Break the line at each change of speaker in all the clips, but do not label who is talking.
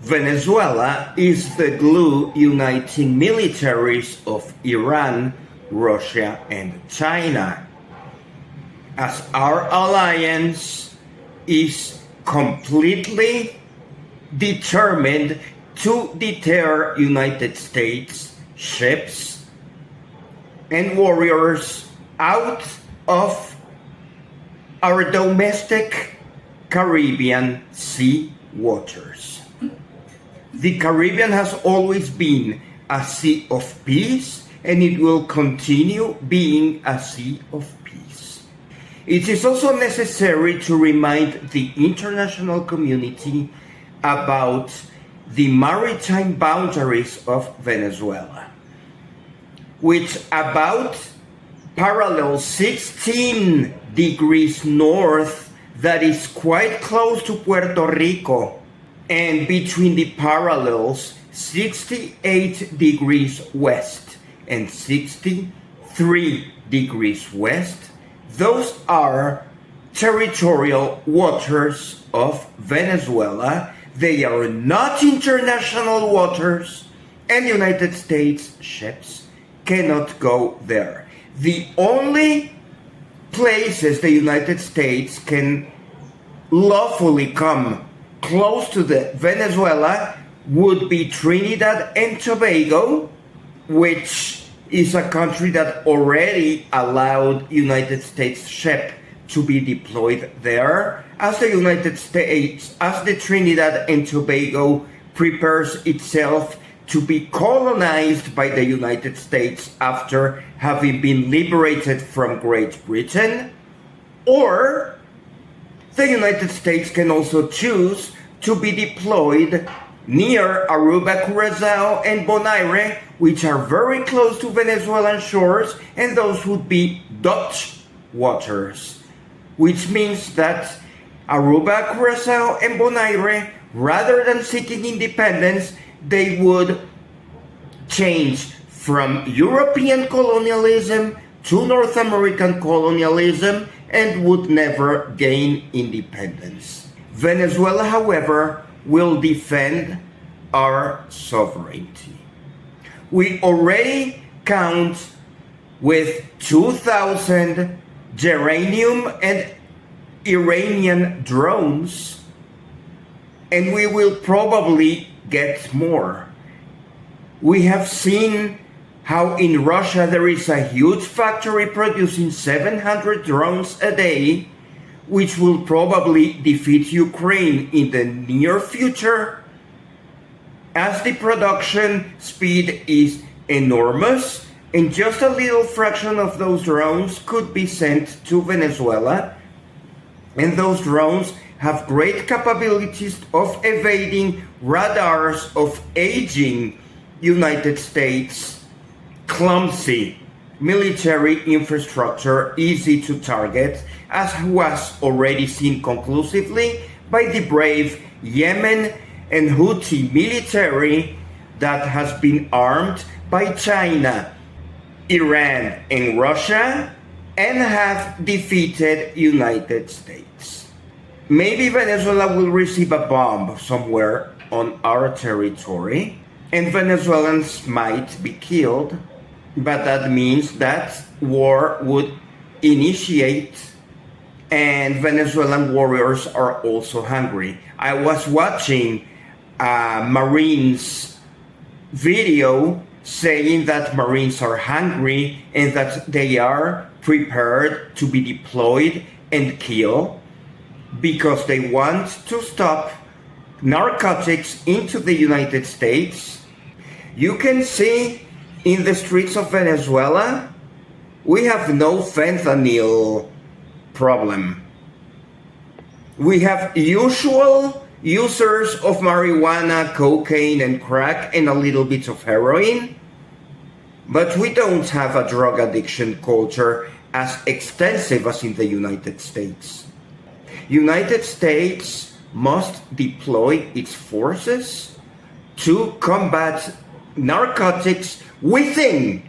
Venezuela is the glue uniting militaries of Iran, Russia, and China, as our alliance is completely determined to deter United States ships and warriors out of our domestic Caribbean sea waters. The Caribbean has always been a sea of peace, and it will continue being a sea of peace. It is also necessary to remind the international community about the maritime boundaries of Venezuela, which about parallel 16 degrees north, that is quite close to Puerto Rico, and between the parallels 68 degrees west and 63 degrees west, those are territorial waters of Venezuela. They are not international waters, and United States ships cannot go there. The only places the United States can lawfully come close to the Venezuela would be Trinidad and Tobago, which is a country that already allowed United States ship to be deployed there, as the Trinidad and Tobago prepares itself to be colonized by the United States after having been liberated from Great Britain, or the United States can also choose to be deployed near Aruba, Curacao, and Bonaire, which are very close to Venezuelan shores, and those would be Dutch waters, which means that Aruba, Curacao, and Bonaire, rather than seeking independence, they would change from European colonialism to North American colonialism and would never gain independence. Venezuela, however, will defend our sovereignty. We already count with 2,000 geranium and Iranian drones, and we will probably get more. We have seen how in Russia there is a huge factory producing 700 drones a day, which will probably defeat Ukraine in the near future, as the production speed is enormous, and just a little fraction of those drones could be sent to Venezuela. And those drones have great capabilities of evading radars of aging United States clumsy military infrastructure, easy to target, as was already seen conclusively by the brave Yemen and Houthi military that has been armed by China, Iran, and Russia, and have defeated United States. Maybe Venezuela will receive a bomb somewhere on our territory, and Venezuelans might be killed, but that means that war would initiate, and Venezuelan warriors are also hungry. I was watching a Marines video saying that Marines are hungry and that they are prepared to be deployed and kill because they want to stop narcotics into the United States. You can see in the streets of Venezuela, we have no fentanyl problem. We have usual users of marijuana, cocaine, and crack, and a little bit of heroin, but we don't have a drug addiction culture as extensive as in the United States. United States must deploy its forces to combat narcotics within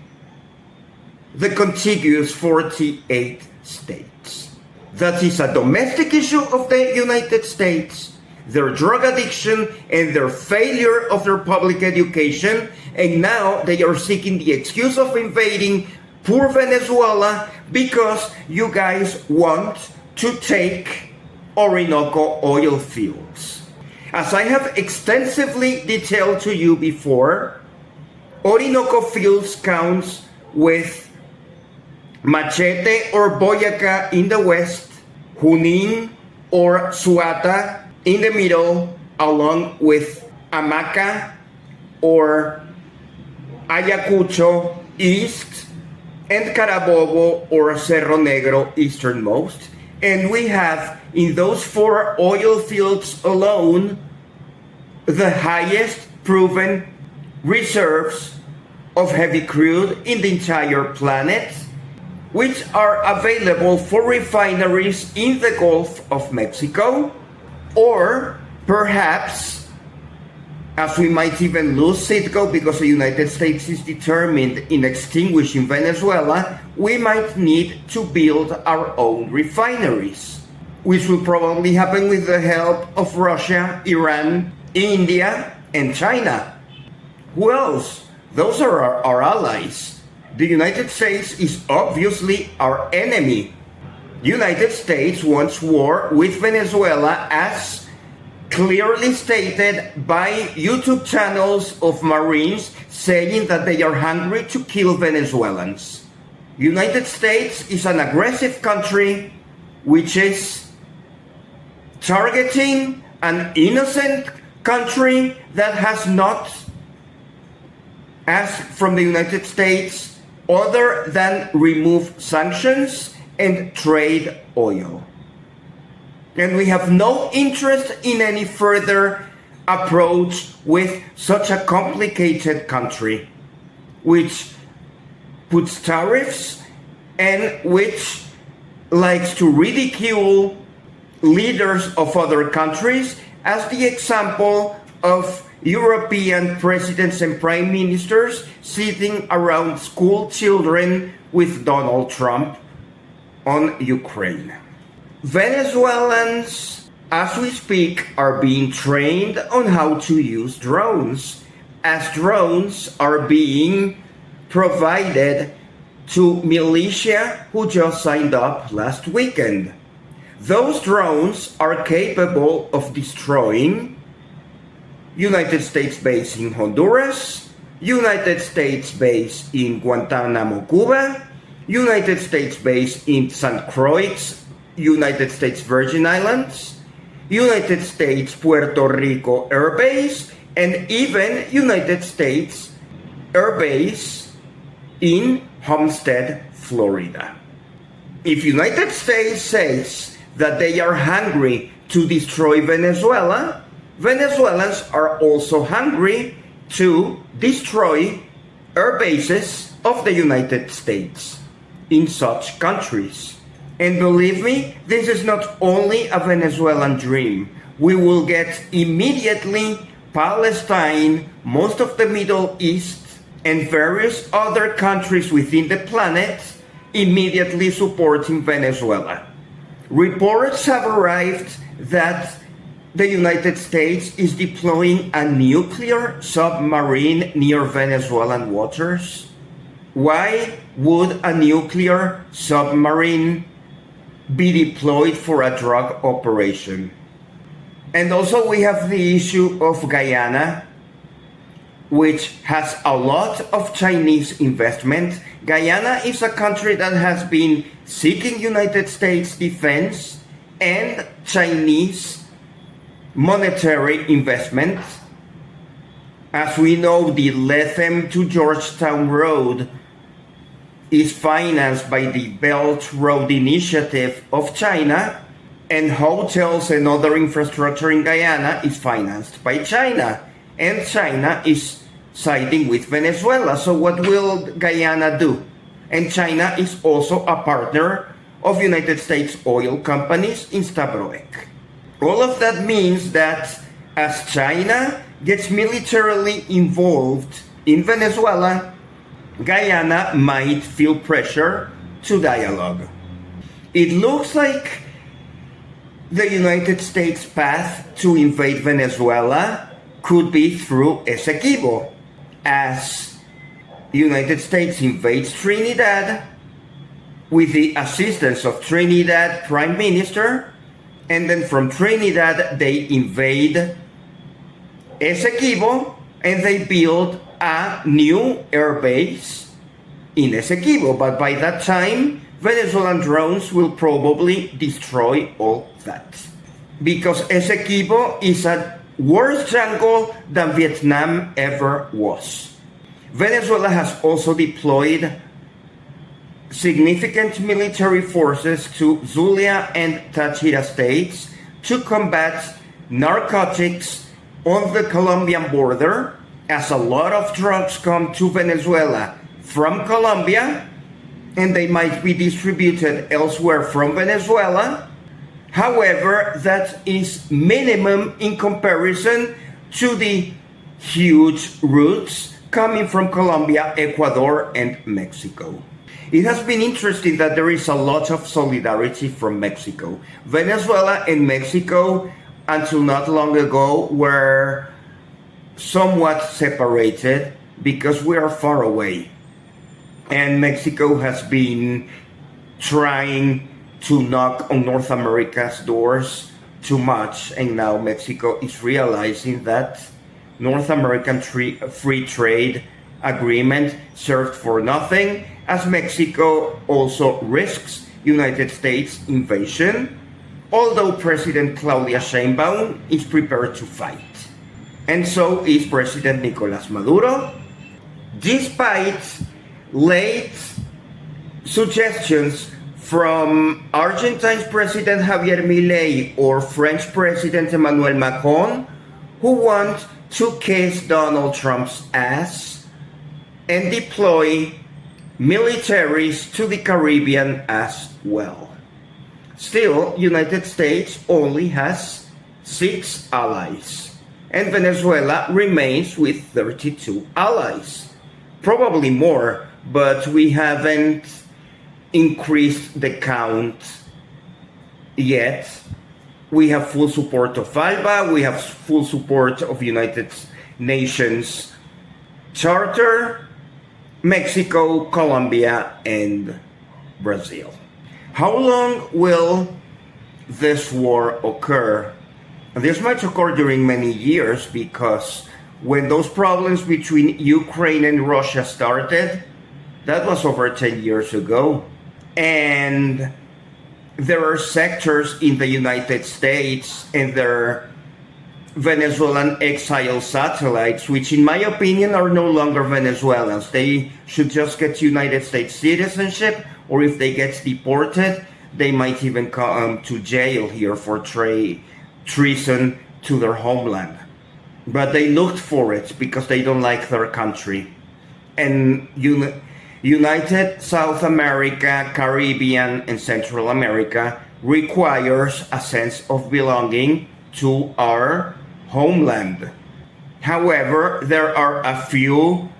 the contiguous 48 states. That is a domestic issue of the United States. their drug addiction and their failure of their public education, and now they are seeking the excuse of invading poor Venezuela because you guys want to take Orinoco oil fields. As I have extensively detailed to you before, Orinoco fields counts with Machete or Boyacá in the west, Junín or Suata in the middle, along with Hamaca or Ayacucho east, and Carabobo or Cerro Negro easternmost. And we have in those 4 oil fields alone the highest proven reserves of heavy crude in the entire planet, which are available for refineries in the Gulf of Mexico, or perhaps, as we might even lose Citgo because the United States is determined in extinguishing Venezuela, we might need to build our own refineries, which will probably happen with the help of Russia, Iran, India, and China. Who else? Those are our allies. The United States is obviously our enemy. The United States wants war with Venezuela, as clearly stated by YouTube channels of Marines saying that they are hungry to kill Venezuelans. United States is an aggressive country which is targeting an innocent country that has not asked from the United States other than remove sanctions and trade oil. And we have no interest in any further approach with such a complicated country, which puts tariffs and which likes to ridicule leaders of other countries, as the example of European presidents and prime ministers sitting around school children with Donald Trump on Ukraine. Venezuelans, as we speak, are being trained on how to use drones, as drones are being provided to militia who just signed up last weekend. Those drones are capable of destroying United States base in Honduras, United States base in Guantanamo, Cuba, United States base in St. Croix, United States Virgin Islands, United States Puerto Rico Air Base, and even United States Air Base in Homestead, Florida. If United States says that they are hungry to destroy Venezuela, Venezuelans are also hungry to destroy air bases of the United States in such countries. And believe me, this is not only a Venezuelan dream. We will get immediately Palestine, most of the Middle East, and various other countries within the planet immediately supporting Venezuela. Reports have arrived that the United States is deploying a nuclear submarine near Venezuelan waters. Why would a nuclear submarine be deployed for a drug operation? And also we have the issue of Guyana, which has a lot of Chinese investment. Guyana is a country that has been seeking United States defense and Chinese monetary investment. As we know, the Lethem to Georgetown Road is financed by the Belt Road Initiative of China, and hotels and other infrastructure in Guyana is financed by China, and China is siding with Venezuela. So what will Guyana do? And China is also a partner of United States oil companies in Stabroek. All of that means that as China gets militarily involved in Venezuela, Guyana might feel pressure to dialogue. It looks like the United States' path to invade Venezuela could be through Essequibo, as the United States invades Trinidad with the assistance of Trinidad Prime Minister, and then from Trinidad they invade Essequibo and they build a new air base in Essequibo. But by that time, Venezuelan drones will probably destroy all that, because Essequibo is a worse jungle than Vietnam ever was. Venezuela has also deployed significant military forces to Zulia and Táchira states to combat narcotics on the Colombian border, as a lot of drugs come to Venezuela from Colombia and they might be distributed elsewhere from Venezuela. However, that is minimum in comparison to the huge routes coming from Colombia, Ecuador, and Mexico. It has been interesting that there is a lot of solidarity from Mexico. Venezuela and Mexico, until not long ago, were somewhat separated because we are far away. And Mexico has been trying to knock on North America's doors too much, and now Mexico is realizing that North American free trade agreement served for nothing, as Mexico also risks United States invasion, although President Claudia Sheinbaum is prepared to fight. And so is President Nicolás Maduro, despite late suggestions from Argentine President Javier Milei or French President Emmanuel Macron, who want to kiss Donald Trump's ass and deploy militaries to the Caribbean as well. Still, United States only has 6 allies, and Venezuela remains with 32 allies. Probably more, but we haven't increased the count yet. We have full support of ALBA, we have full support of United Nations Charter, Mexico, Colombia, and Brazil. How long will this war occur? This might occur during many years, because when those problems between Ukraine and Russia started, that was over 10 years ago. And there are sectors in the United States and their Venezuelan exile satellites, which in my opinion are no longer Venezuelans. They should just get United States citizenship, or if they get deported, they might even come to jail here for treason to their homeland. But they looked for it because they don't like their country. And United South America, Caribbean, and Central America requires a sense of belonging to our homeland. However, there are a few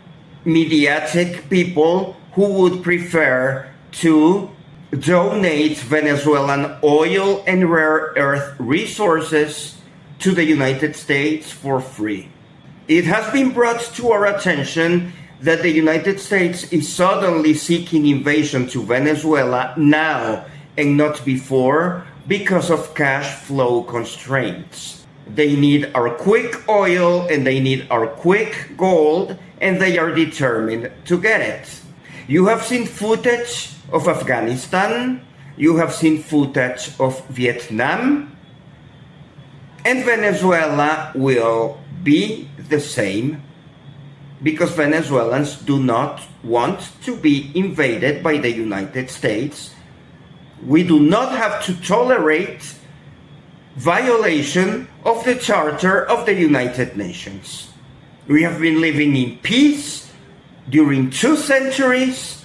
mediatic people who would prefer to donate Venezuelan oil and rare earth resources to the United States for free. It has been brought to our attention that the United States is suddenly seeking invasion to Venezuela now and not before because of cash flow constraints. They need our quick oil and they need our quick gold, and they are determined to get it. You have seen footage of Afghanistan, you have seen footage of Vietnam, and Venezuela will be the same, because Venezuelans do not want to be invaded by the United States. We do not have to tolerate violation of the Charter of the United Nations. We have been living in peace during 2 centuries,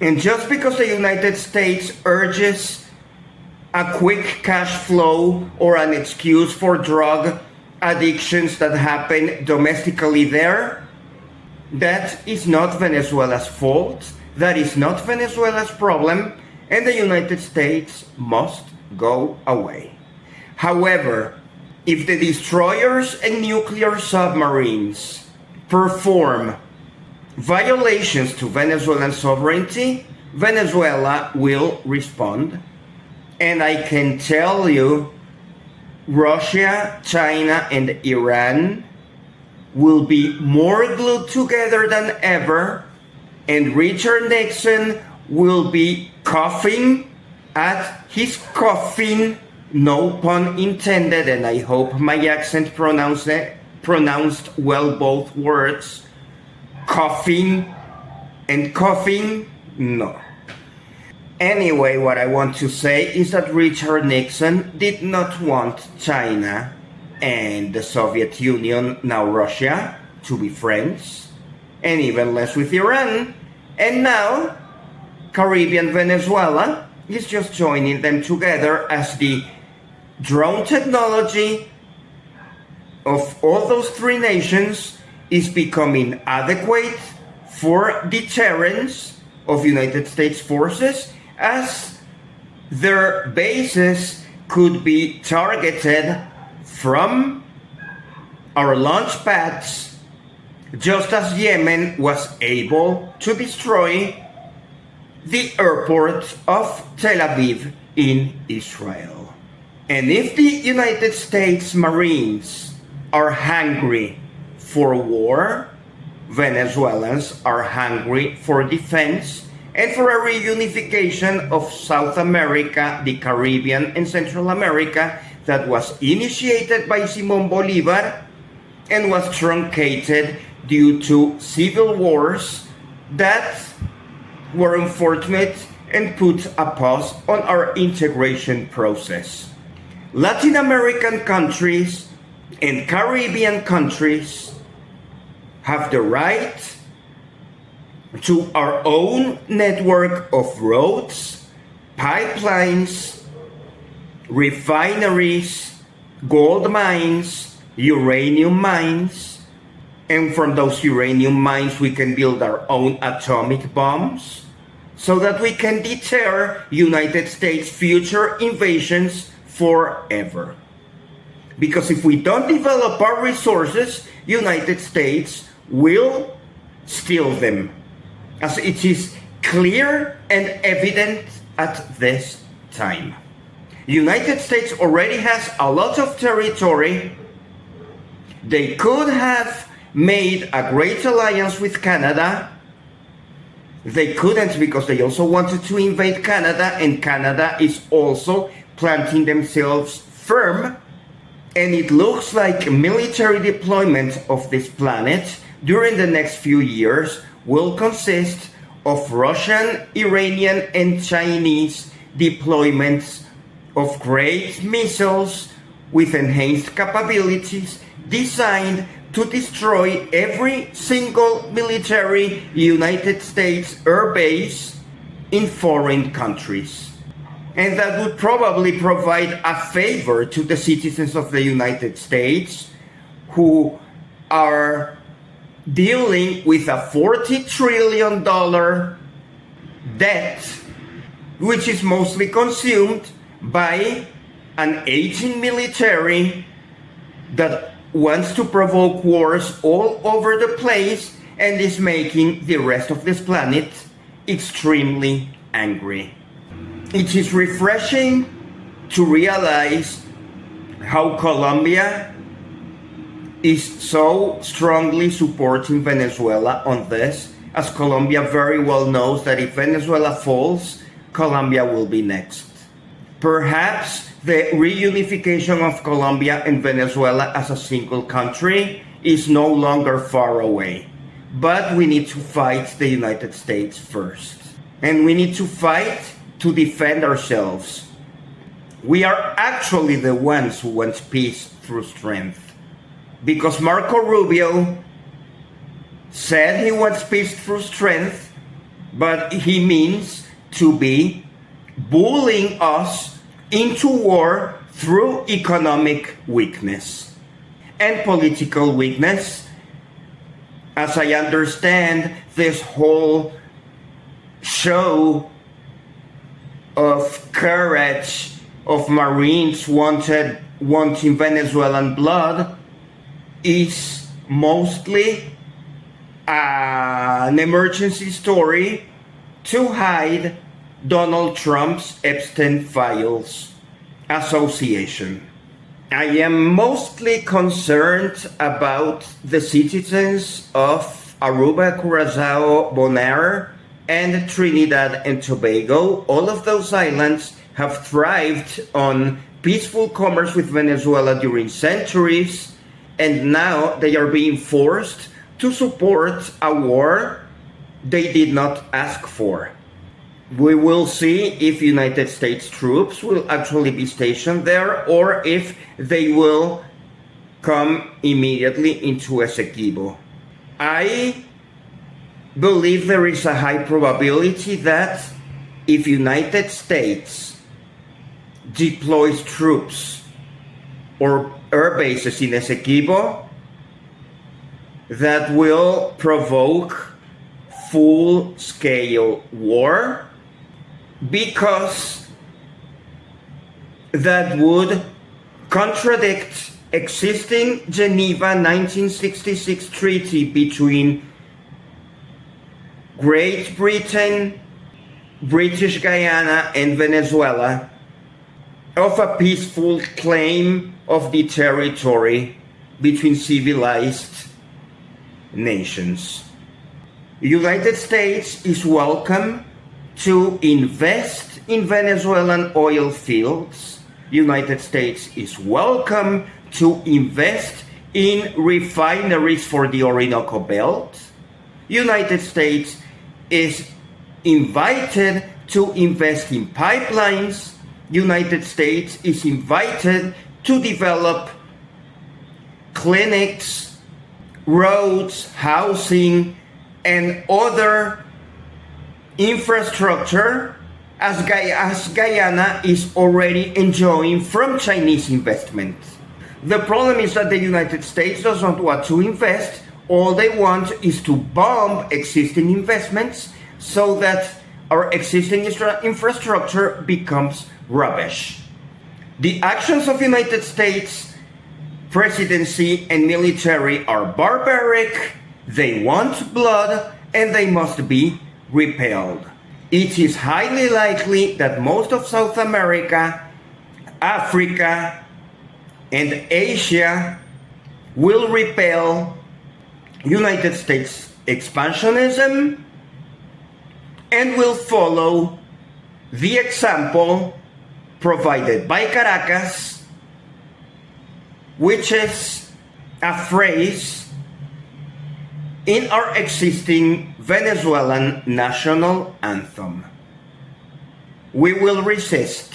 and just because the United States urges a quick cash flow or an excuse for drug addictions that happen domestically there, that is not Venezuela's fault, that is not Venezuela's problem, and the United States must go away. However, if the destroyers and nuclear submarines perform violations to Venezuelan sovereignty, Venezuela will respond. And I can tell you, Russia, China, and Iran will be more glued together than ever, and Richard Nixon will be coughing at his coffin, no pun intended, and I hope my accent pronounced well both words. Coughing and coughing, no. Anyway, what I want to say is that Richard Nixon did not want China and the Soviet Union, now Russia, to be friends, and even less with Iran. And now, Caribbean Venezuela is just joining them together as the drone technology of all those three nations is becoming adequate for deterrence of United States forces, as their bases could be targeted from our launch pads, just as Yemen was able to destroy the airport of Tel Aviv in Israel. And if the United States Marines are hungry for war, Venezuelans are hungry for defense and for a reunification of South America, the Caribbean, and Central America that was initiated by Simón Bolívar and was truncated due to civil wars that were unfortunate and put a pause on our integration process. Latin American countries and Caribbean countries have the right to our own network of roads, pipelines, refineries, gold mines, uranium mines, and from those uranium mines we can build our own atomic bombs so that we can deter United States future invasions forever. Because if we don't develop our resources, United States will steal them, as it is clear and evident at this time. United States already has a lot of territory. They could have made a great alliance with Canada. They couldn't because they also wanted to invade Canada, and Canada is also planting themselves firm. And it looks like military deployment of this planet during the next few years will consist of Russian, Iranian, and Chinese deployments of great missiles with enhanced capabilities designed to destroy every single military United States air base in foreign countries. And that would probably provide a favor to the citizens of the United States who are dealing with a $40 trillion debt, which is mostly consumed by an aging military that wants to provoke wars all over the place and is making the rest of this planet extremely angry. It is refreshing to realize how Colombia is so strongly supporting Venezuela on this, as Colombia very well knows that if Venezuela falls, Colombia will be next. Perhaps the reunification of Colombia and Venezuela as a single country is no longer far away. But we need to fight the United States first. And we need to fight to defend ourselves. We are actually the ones who want peace through strength. Because Marco Rubio said he wants peace through strength, but he means to be bullying us into war through economic weakness and political weakness. As I understand, this whole show of courage of Marines wanted wanting Venezuelan blood is mostly an emergency story to hide Donald Trump's Epstein Files association. I am mostly concerned about the citizens of Aruba, Curacao, Bonaire, and Trinidad and Tobago. All of those islands have thrived on peaceful commerce with Venezuela during centuries, and now they are being forced to support a war they did not ask for. We will see if United States troops will actually be stationed there or if they will come immediately into Essequibo. I believe there is a high probability that if United States deploys troops or air bases in Essequibo, that will provoke full-scale war, because that would contradict existing Geneva 1966 treaty between Great Britain, British Guyana, and Venezuela of a peaceful claim of the territory between civilized nations. The United States is welcome to invest in Venezuelan oil fields. United States is welcome to invest in refineries for the Orinoco Belt. United States is invited to invest in pipelines. United States is invited to develop clinics, roads, housing, and other infrastructure as Guyana is already enjoying from Chinese investment. The problem is that the United States doesn't want to invest. All they want is to bomb existing investments so that our existing infrastructure becomes rubbish. The actions of United States presidency and military are barbaric. They want blood and they must be repelled. It is highly likely that most of South America, Africa, and Asia will repel United States expansionism and will follow the example provided by Caracas, which is a phrase in our existing Venezuelan national anthem. We will resist.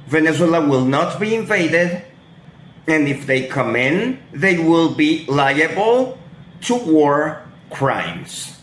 Venezuela will not be invaded, and if they come in, they will be liable to war crimes.